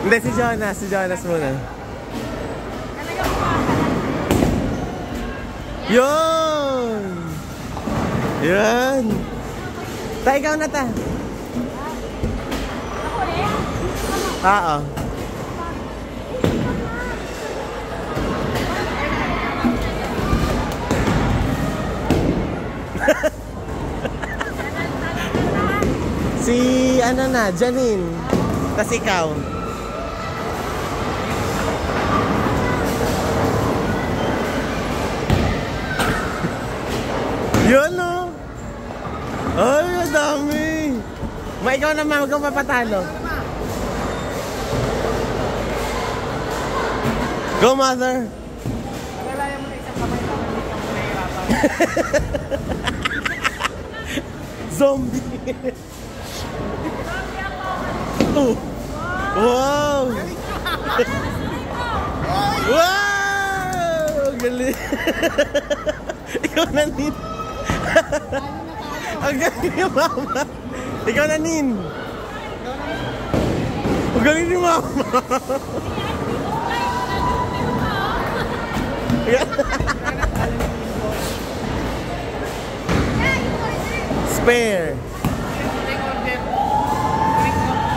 Hindi, si Jonas muna. Yun! Yan! Ta, ikaw na ta. Oo. Si ano na, Janine. Tas ikaw. Yun o. Ay, ang dami. Ikaw naman, huwag kang mapatalo. Go, mother. Nalaya mo na isang kamay na hindi ka nahihirapan. Zombie. Oh. Wow. Wow. Galing. Ikaw na, Nin. Ang galing ni Mama. Ikaw na, Nin. Ang galing ni Mama. Spare.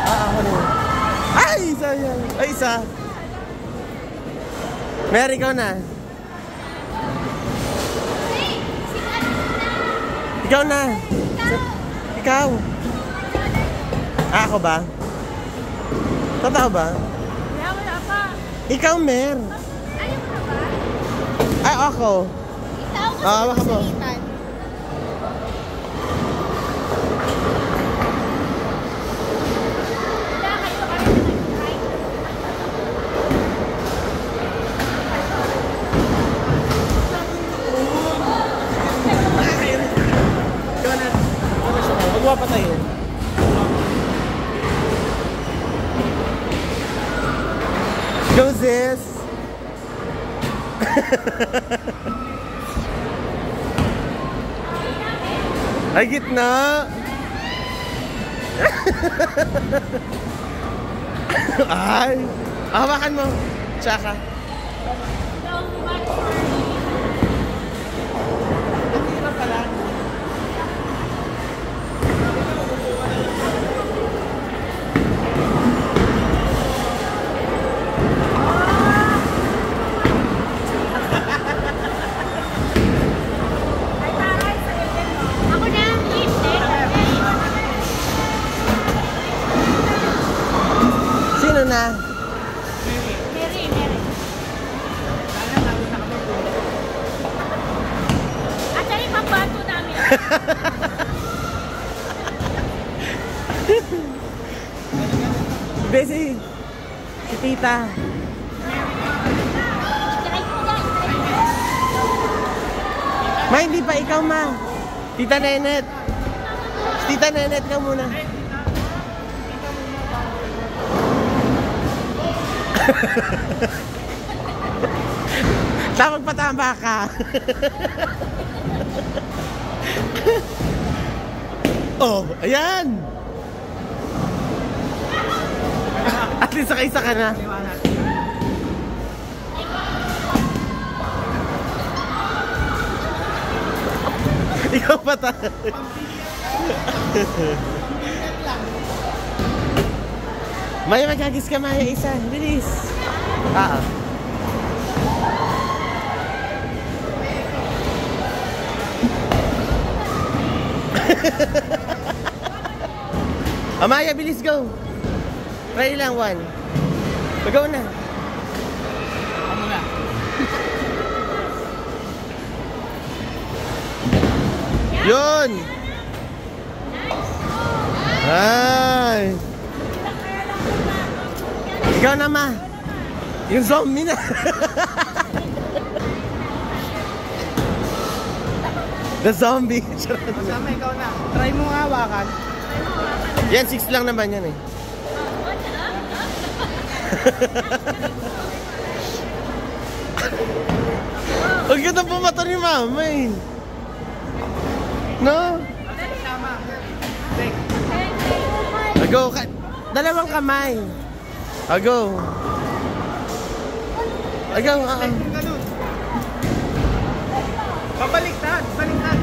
Ako na. Ay, isa yan. Ay, isa. Mary, ikaw na. Ikaw na. Ikaw. Ako ba? Totoo ba? Wala pa. Ikaw, Mer. Ayaw mo na ba? Ay, ako. Ikaw ko Ah, baka mo. salitan. Wala kayo kami na nag-try. Ikaw na. Huwag mo patayin. Go, sis. Ay, gitna. Ay. Hawakan mo. Tsaka. Ako na. Sino na? Mary. Actually, pambato namin. Busy. Si Tita. Try ko yan. Ma, hindi pa ikaw, Ma. Tita Nenet. Tita Nenet ka muna. Tapos patama ka. Oh, ayan. At least isa ka na. Ikaw pa tayo. Maya, magagis ka, Maya, isa. Bilis. Maya, bilis, go. Try lang, one. Go na. Ano na? Yun! Ay! Ikaw na, Ma. Yung zombie na. The zombie. Masama, ikaw na. Try mo nga hawakan. Yan, 6 lang naman yan eh. Ang ganda pumato ni Mama eh. No? Tama. Take. Go. Dalawang kamay. Go. Go. Ganun. Pabaliktad. Baliktad.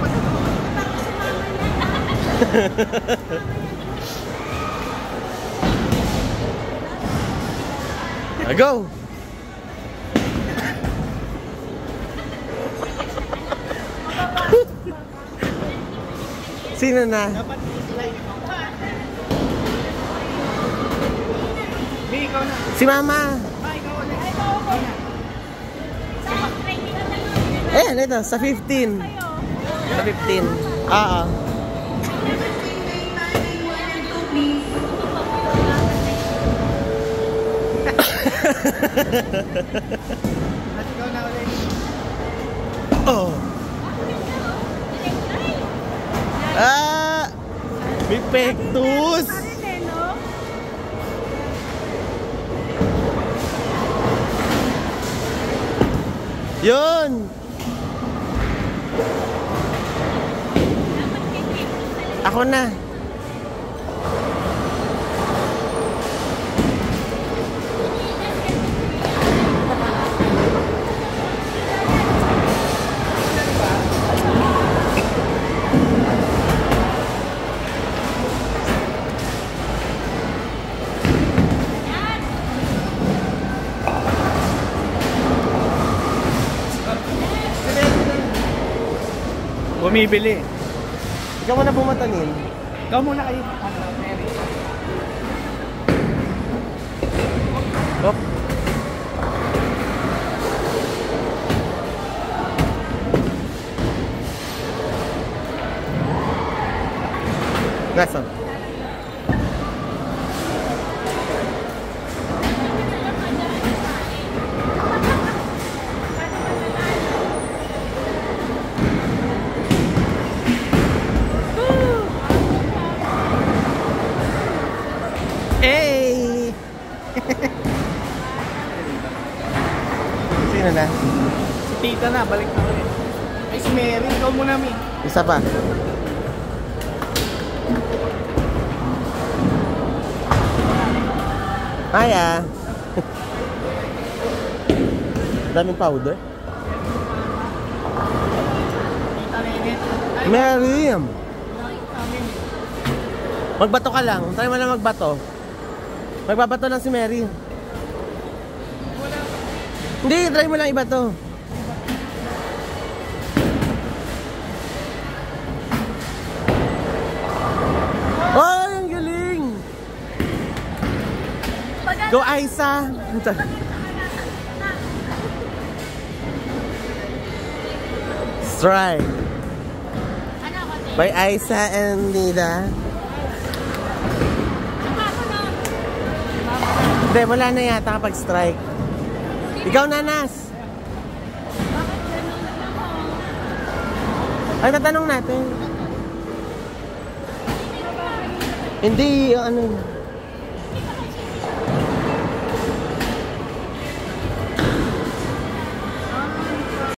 Go. Sino na? Dapat i-slide. Ikaw na. Si Mama. Ikaw ulit. Ikaw na. Ayan, ito. Sa 15. Sa 15. Oo. At ikaw na ulit. Oh. May pectus. Yun. Ako na. Bumibili. Ikaw muna bumatanin. Ikaw muna kayo. Mary. Hop. Nasa. Hey! Sino na? Si Tita na, balik na ulit. Ay, si Mary. Ikaw muna, Mi. Isa pa. Hiya! Daming powder. Tita Nenet. Ay, Mary! amin. Magbato ka lang. Try mo na magbato. Magbabato lang si Mary. Hindi, try mo lang ibato. Oh, ang galing! Go, Aiza! Strike. By Aiza and Nida. Hindi, wala na yata kapag strike. Ikaw, Nanas. Ay, tatanong natin. Hindi, ano.